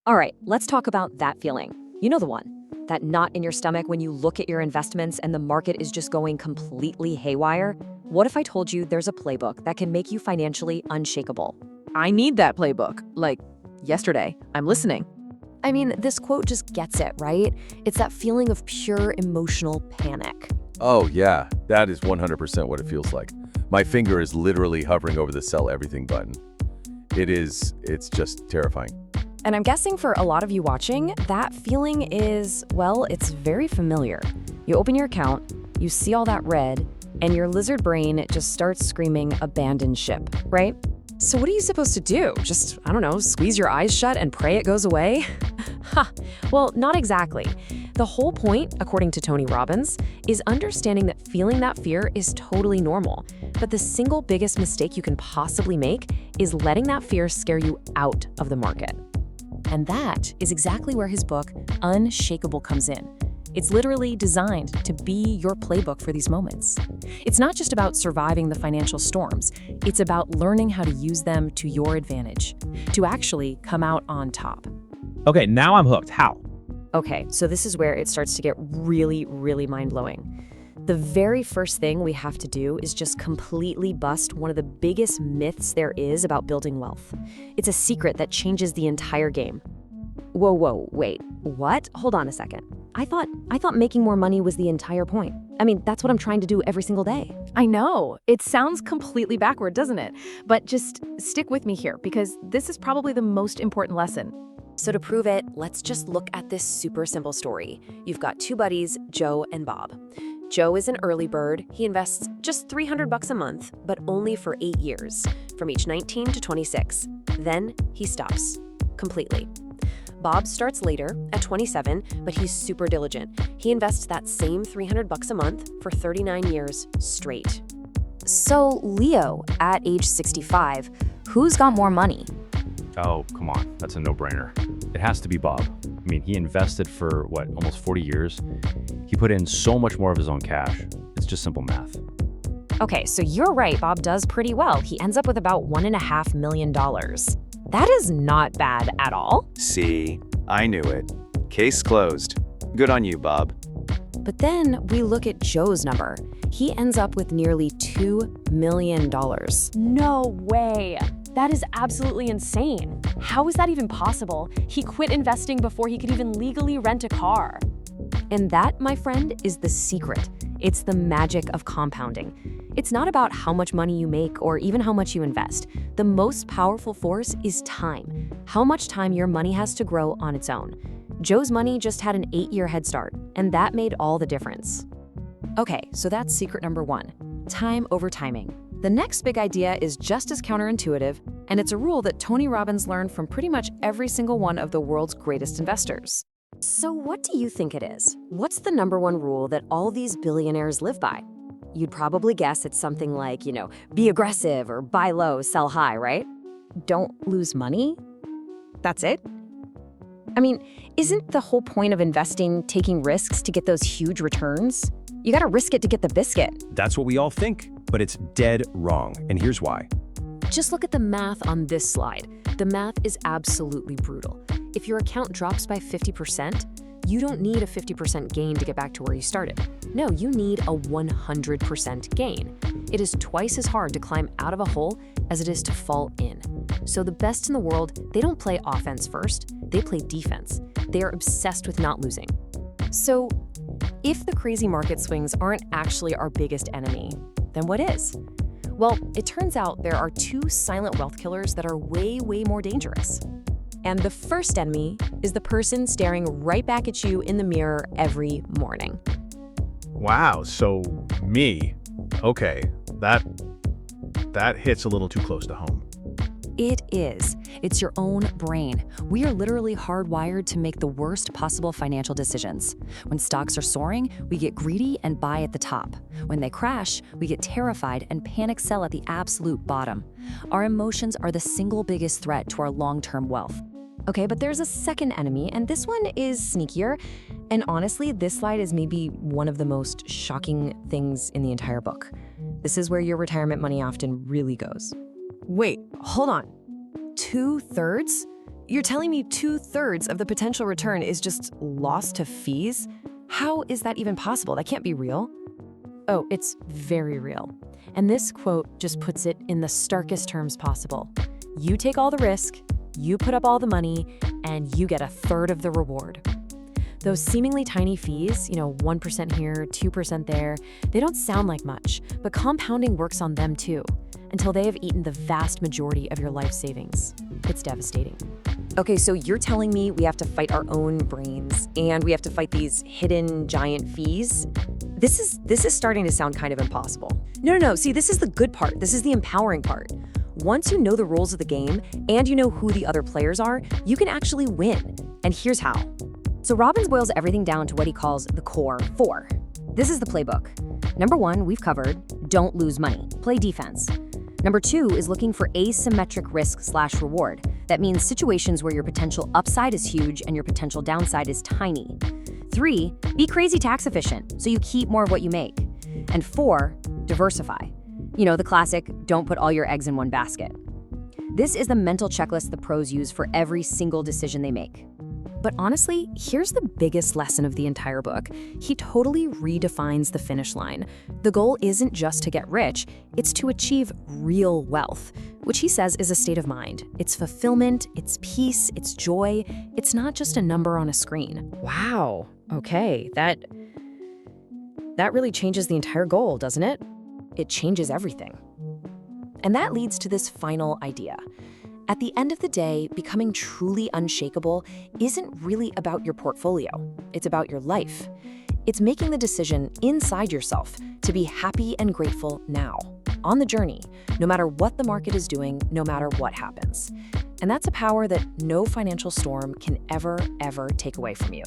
All right, let's talk about that feeling. You know the one. That knot in your stomach when you look at your investments and the market is just going completely haywire? What if I told you there's a playbook that can make you financially unshakable? I need that playbook. Like, yesterday. I'm listening. I mean, this quote just gets it, right? It's that feeling of pure emotional panic. Oh, yeah, that is 100% what it feels like. My finger is literally hovering over the sell everything button. It's just terrifying. And I'm guessing for a lot of you watching, that feeling is, well, it's very familiar. You open your account, you see all that red, and your lizard brain just starts screaming, abandon ship, right? So what are you supposed to do? Just, I don't know, squeeze your eyes shut and pray it goes away? Ha! Well, not exactly. The whole point, according to Tony Robbins, is understanding that feeling that fear is totally normal. But the single biggest mistake you can possibly make is letting that fear scare you out of the market. And that is exactly where his book, Unshakeable, comes in. It's literally designed to be your playbook for these moments. It's not just about surviving the financial storms. It's about learning how to use them to your advantage, to actually come out on top. Okay, now I'm hooked. How? Okay, so this is where it starts to get really, really mind-blowing. The very first thing we have to do is just completely bust one of the biggest myths there is about building wealth. It's a secret that changes the entire game. Whoa, wait, what? Hold on a second. I thought making more money was the entire point. I mean, that's what I'm trying to do every single day. I know. It sounds completely backward, doesn't it? But just stick with me here, because this is probably the most important lesson. So to prove it, let's just look at this super simple story. You've got two buddies, Joe and Bob. Joe is an early bird. He invests just $300 a month, but only for 8 years, from age 19 to 26. Then he stops completely. Bob starts later at 27, but he's super diligent. He invests that same $300 a month for 39 years straight. So Leo, at age 65, who's got more money? Oh, come on. That's a no-brainer. It has to be Bob. I mean, he invested for, almost 40 years? He put in so much more of his own cash. It's just simple math. Okay, so you're right, Bob does pretty well. He ends up with about $1.5 million. That is not bad at all. See, I knew it. Case closed. Good on you, Bob. But then we look at Joe's number. He ends up with nearly $2 million. No way. That is absolutely insane. How is that even possible? He quit investing before he could even legally rent a car. And that, my friend, is the secret. It's the magic of compounding. It's not about how much money you make or even how much you invest. The most powerful force is time. How much time your money has to grow on its own. Joe's money just had an 8-year head start, and that made all the difference. Okay, so that's secret number 1, time over timing. The next big idea is just as counterintuitive, and it's a rule that Tony Robbins learned from pretty much every single one of the world's greatest investors. So what do you think it is? What's the number 1 rule that all these billionaires live by? You'd probably guess it's something like, be aggressive or buy low, sell high, right? Don't lose money? That's it? I mean, isn't the whole point of investing taking risks to get those huge returns? You gotta risk it to get the biscuit. That's what we all think, but it's dead wrong, and here's why. Just look at the math on this slide. The math is absolutely brutal. If your account drops by 50%, you don't need a 50% gain to get back to where you started. No, you need a 100% gain. It is twice as hard to climb out of a hole as it is to fall in. So the best in the world, they don't play offense first, they play defense. They are obsessed with not losing. So if the crazy market swings aren't actually our biggest enemy, then what is? Well, it turns out there are 2 silent wealth killers that are way, way more dangerous. And the first enemy is the person staring right back at you in the mirror every morning. Wow, so me. Okay, that hits a little too close to home. It is. It's your own brain. We are literally hardwired to make the worst possible financial decisions. When stocks are soaring, we get greedy and buy at the top. When they crash, we get terrified and panic sell at the absolute bottom. Our emotions are the single biggest threat to our long-term wealth. Okay, but there's a second enemy, and this one is sneakier. And honestly, this slide is maybe one of the most shocking things in the entire book. This is where your retirement money often really goes. Wait, hold on. 2/3? You're telling me 2/3 of the potential return is just lost to fees? How is that even possible? That can't be real. Oh, it's very real. And this quote just puts it in the starkest terms possible. You take all the risk, you put up all the money, and you get 1/3 of the reward. Those seemingly tiny fees, 1% here, 2% there, they don't sound like much, but compounding works on them too, until they have eaten the vast majority of your life savings. It's devastating. Okay, so you're telling me we have to fight our own brains and we have to fight these hidden giant fees? This is starting to sound kind of impossible. No. See, this is the good part. This is the empowering part. Once you know the rules of the game and you know who the other players are, you can actually win. And here's how. So Robbins boils everything down to what he calls the core 4. This is the playbook. Number 1, we've covered, don't lose money, play defense. Number 2 is looking for asymmetric risk/reward. That means situations where your potential upside is huge and your potential downside is tiny. 3, be crazy tax efficient, so you keep more of what you make. And 4, diversify. The classic, don't put all your eggs in one basket. This is the mental checklist the pros use for every single decision they make. But honestly, here's the biggest lesson of the entire book. He totally redefines the finish line. The goal isn't just to get rich, it's to achieve real wealth, which he says is a state of mind. It's fulfillment, it's peace, it's joy. It's not just a number on a screen. Wow. Okay, that really changes the entire goal, doesn't it? It changes everything. And that leads to this final idea. At the end of the day, becoming truly unshakable isn't really about your portfolio. It's about your life. It's making the decision inside yourself to be happy and grateful now, on the journey, no matter what the market is doing, no matter what happens. And that's a power that no financial storm can ever take away from you.